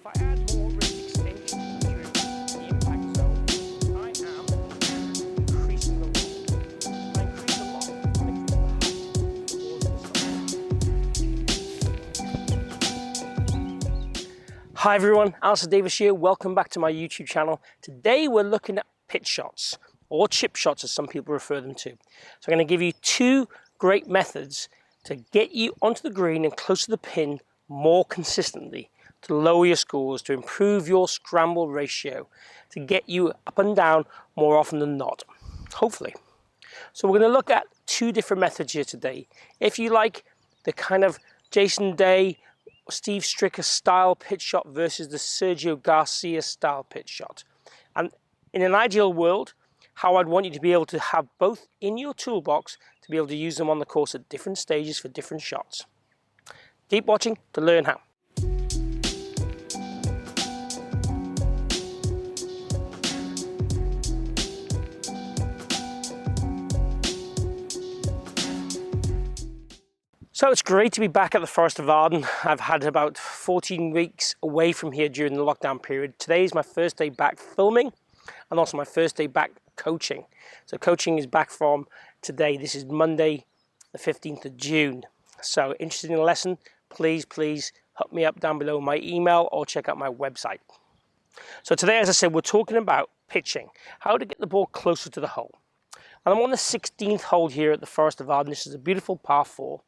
if I add more wrist extension through the impact zone, I am increasing the loft. If I increase the loft, I increase the height. Hi everyone, Alistair Davies here. Welcome back to my YouTube channel. Today we're looking at pitch shots, or chip shots as some people refer them to. So I'm going to give you two great methods to get you onto the green and close to the pin more consistently, to lower your scores, to improve your scramble ratio, to get you up and down more often than not, hopefully. So we're going to look at two different methods here today. If you like the kind of Jason Day, Steve Stricker style pitch shot versus the Sergio Garcia style pitch shot. And in an ideal world, how I'd want you to be able to have both in your toolbox to be able to use them on the course at different stages for different shots. Keep watching to learn how. So it's great to be back at the Forest of Arden. I've had about 14 weeks away from here during the lockdown period. Today is my first day back filming and also my first day back coaching. So coaching is back from today. This is Monday, the 15th of June. So interested in a lesson, please hook me up down below my email or check out my website. So today, as I said, we're talking about pitching, how to get the ball closer to the hole. And I'm on the 16th hole here at the Forest of Arden. This is a beautiful par 4.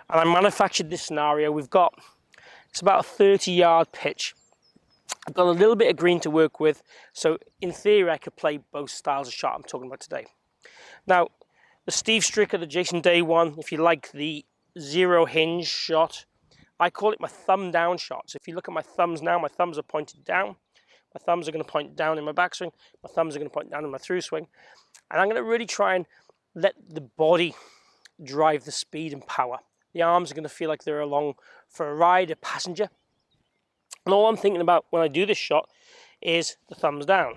And I manufactured this scenario. It's about a 30-yard pitch. I've got a little bit of green to work with. So in theory, I could play both styles of shot I'm talking about today. Now, the Steve Stricker, the Jason Day one, if you like the zero hinge shot, I call it my thumb down shot. So if you look at my thumbs now, my thumbs are pointed down. My thumbs are going to point down in my backswing. My thumbs are going to point down in my through swing. And I'm going to really try and let the body drive the speed and power. The arms are going to feel like they're along for a ride, a passenger. And all I'm thinking about when I do this shot is the thumbs down.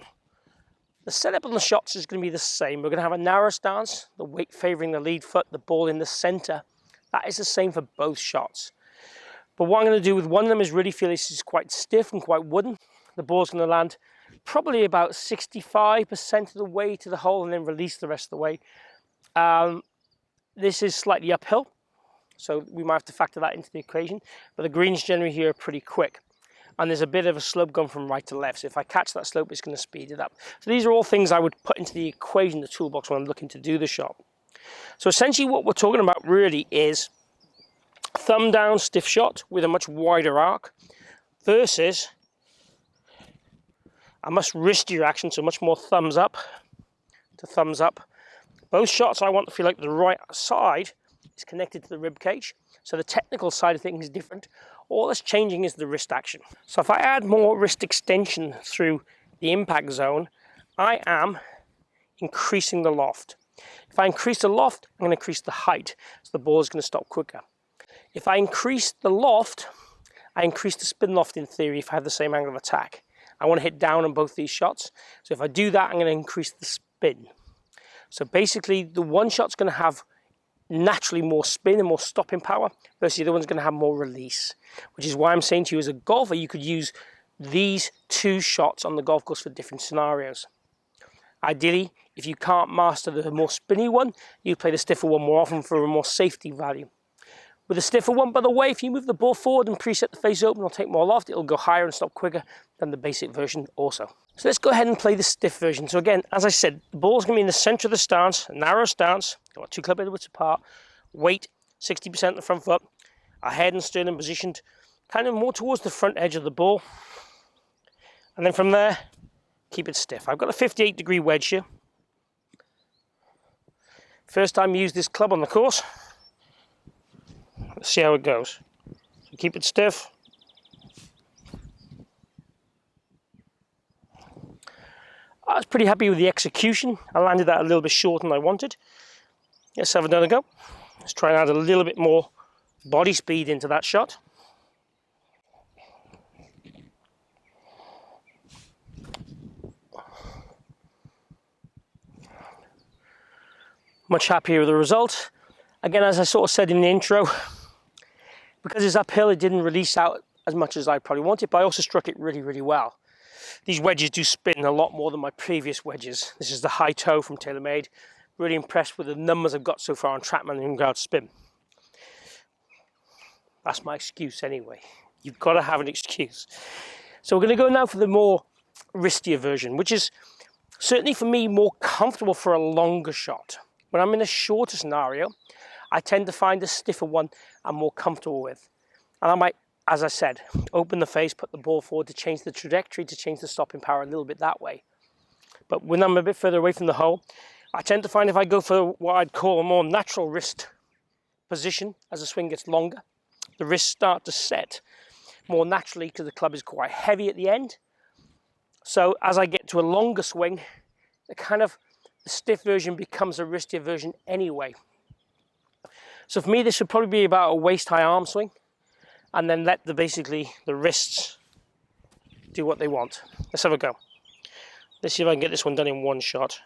The setup on the shots is going to be the same. We're going to have a narrow stance, the weight favoring the lead foot, the ball in the center. That is the same for both shots. But what I'm going to do with one of them is really feel this is quite stiff and quite wooden. The ball's going to land probably about 65% of the way to the hole and then release the rest of the way. This is slightly uphill, so we might have to factor that into the equation. But the greens generally here are pretty quick. And there's a bit of a slope going from right to left. So if I catch that slope, it's going to speed it up. So these are all things I would put into the equation, the toolbox, when I'm looking to do the shot. So essentially what we're talking about really is thumb down stiff shot with a much wider arc versus a much wristier action, so much more thumbs up to thumbs up. Both shots I want to feel like the right side is connected to the rib cage. So the technical side of things is different. All that's changing is the wrist action. So if I add more wrist extension through the impact zone, I am increasing the loft. If I increase the loft, I'm going to increase the height, so the ball is going to stop quicker. If I increase the loft, I increase the spin loft in theory if I have the same angle of attack. I want to hit down on both these shots. So if I do that, I'm going to increase the spin. So basically, the one shot's going to have naturally more spin and more stopping power versus the other one's going to have more release, which is why I'm saying to you as a golfer, you could use these two shots on the golf course for different scenarios. Ideally, if you can't master the more spinny one, you play the stiffer one more often for a more safety value. With a stiffer one, by the way, if you move the ball forward and preset the face open, it'll take more loft, it'll go higher and stop quicker than the basic version also. So let's go ahead and play the stiff version. So again, as I said, the ball's going to be in the center of the stance, a narrow stance, got 2 club head widths apart, weight 60% of the front foot, our head and sternum positioned kind of more towards the front edge of the ball. And then from there, keep it stiff. I've got a 58-degree wedge here. First time I use this club on the course. Let's see how it goes. So keep it stiff. I was pretty happy with the execution. I landed that a little bit shorter than I wanted. Let's have another go. Let's try and add a little bit more body speed into that shot. Much happier with the result. Again, as I sort of said in the intro, because it's uphill, it didn't release out as much as I probably wanted, but I also struck it really, really well. These wedges do spin a lot more than my previous wedges. This is the high toe from TaylorMade. Really impressed with the numbers I've got so far on TrackMan in regards to spin. That's my excuse anyway. You've got to have an excuse. So we're going to go now for the more wristier version, which is certainly for me more comfortable for a longer shot. When I'm in a shorter scenario, I tend to find a stiffer one I'm more comfortable with. And I might, as I said, open the face, put the ball forward to change the trajectory, to change the stopping power a little bit that way. But when I'm a bit further away from the hole, I tend to find if I go for what I'd call a more natural wrist position as the swing gets longer, the wrists start to set more naturally because the club is quite heavy at the end. So as I get to a longer swing, the stiff version becomes a wristier version anyway. So for me, this would probably be about a waist-high arm swing, and then let basically the wrists do what they want. Let's have a go. Let's see if I can get this one done in one shot.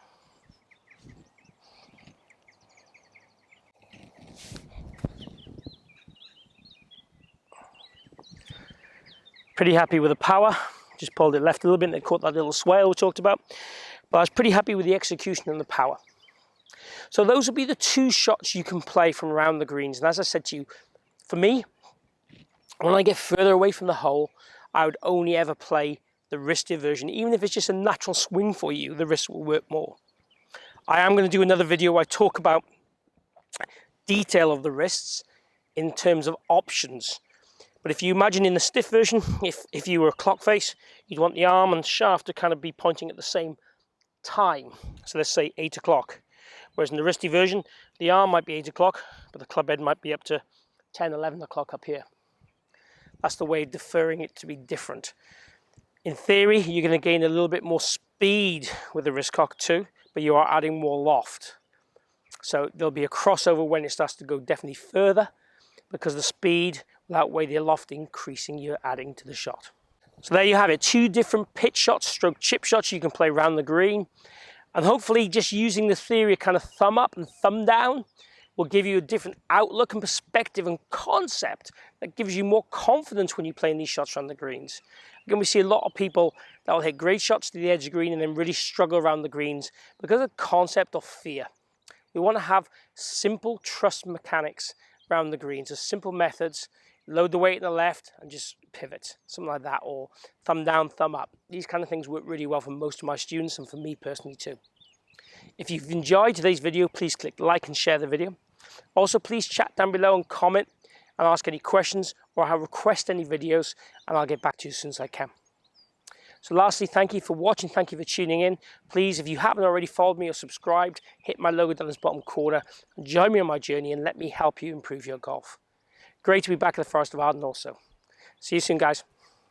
Pretty happy with the power. Just pulled it left a little bit and it caught that little swale we talked about. But I was pretty happy with the execution and the power. So those would be the two shots you can play from around the greens. And as I said to you, for me, when I get further away from the hole, I would only ever play the wristier version. Even if it's just a natural swing for you, the wrist will work more. I am going to do another video where I talk about detail of the wrists in terms of options. But if you imagine in the stiff version, if you were a clock face, you'd want the arm and shaft to kind of be pointing at the same time. So let's say 8 o'clock. Whereas in the wristy version, the arm might be 8 o'clock, but the club head might be up to 10, 11 o'clock up here. That's the way of deferring it to be different. In theory, you're going to gain a little bit more speed with the wrist cock too, but you are adding more loft. So there'll be a crossover when it starts to go definitely further, because the speed will outweigh the loft increasing you're adding to the shot. So there you have it, two different pitch shots, stroke chip shots you can play around the green. And hopefully just using the theory of kind of thumb up and thumb down will give you a different outlook and perspective and concept that gives you more confidence when you're playing these shots around the greens. Again, we see a lot of people that will hit great shots to the edge of the green and then really struggle around the greens because of concept of fear. We want to have simple trust mechanics around the greens, so simple methods. Load the weight in the left and just pivot, something like that, or thumb down, thumb up. These kind of things work really well for most of my students and for me personally too. If you've enjoyed today's video, please click like and share the video. Also, please chat down below and comment and ask any questions or request any videos, and I'll get back to you as soon as I can. So lastly, thank you for watching, thank you for tuning in. Please, if you haven't already followed me or subscribed, hit my logo down this bottom corner and join me on my journey and let me help you improve your golf. Great to be back at the Forest of Arden also. See you soon, guys.